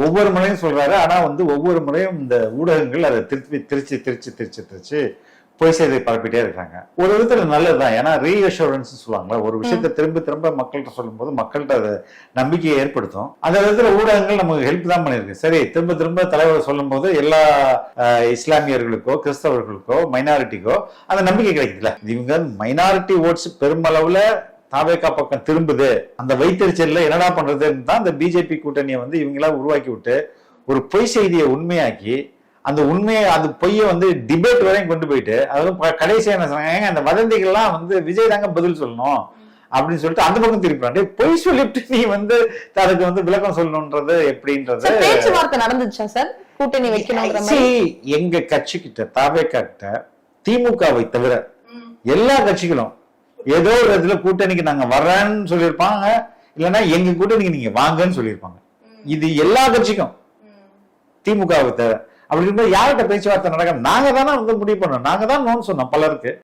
ஒவ்வொரு முறையும் சொல்றாரு. ஆனா ஒவ்வொரு முறையும் இந்த ஊடகங்கள் அதை திருச்சி பொய் செய்தி பரப்பிட்டே இருக்காங்க. ஒரு விதத்துல நல்லதுதான். ஏன்னா ரீஅஷூரன்ஸ் சொல்லுவாங்களா, ஒரு விஷயத்த திரும்ப மக்கள்கிட்ட சொல்லும் போது மக்கள்கிட்ட அதை நம்பிக்கையை ஏற்படுத்தும். அந்த விதத்துல ஊடகங்கள் நமக்கு ஹெல்ப் தான் பண்ணிருக்கு. சரி, திரும்ப தலைவர் சொல்லும் போது எல்லா இஸ்லாமியர்களுக்கோ கிறிஸ்தவர்களுக்கோ மைனாரிட்டிக்கோ அந்த நம்பிக்கை கிடைக்குதுல்ல. இவங்க மைனாரிட்டி ஓட்ஸ் பெருமளவுல தாவேகா பக்கம் திரும்புது, அந்த வைத்தறிச்சல்ல என்னடா பண்றதுன்னு தான் இந்த பிஜேபி கூட்டணியை இவங்களா உருவாக்கி விட்டு ஒரு பொய் செய்தியை உண்மையாக்கி அந்த உண்மையை அந்த பொய்யை டிபேட் வரையும் கொண்டு போயிட்டு அதாவது கடைசியா என்ன சொன்னாங்க, அந்த வதந்திகள்லாம் விஜய் தாங்க பதில் சொல்லணும் அப்படின்னு சொல்லிட்டு அந்த பக்கம் திருப்பிறாங்க. பொய் சொல்லிட்டு நீ அதுக்கு விளக்கம் சொல்லணும்ன்றது எப்படின்றது பேச்சுவார்த்தை நடந்துச்சா சார்? கூட்டணி வைக்கணும் எங்க கட்சி கிட்ட தாவேகா கிட்ட திமுகவை தவிர எல்லா கட்சிகளும் ஏதோ ஒரு இடத்துல கூட்டணிக்கு நாங்க வர்றேன்னு சொல்லியிருப்பாங்க, இல்லைன்னா எங்க கூட்டணிக்கு நீங்க வாங்கன்னு சொல்லியிருப்பாங்க. இது எல்லா கட்சிக்கும் திமுகவை தவிர. அப்படி இருக்கும்போது யார்கிட்ட பேச்சுவார்த்தை நடக்க நாங்க தானே முடிவு பண்ணோம், நாங்க தான் நோன்னு சொன்னோம் பலருக்கு.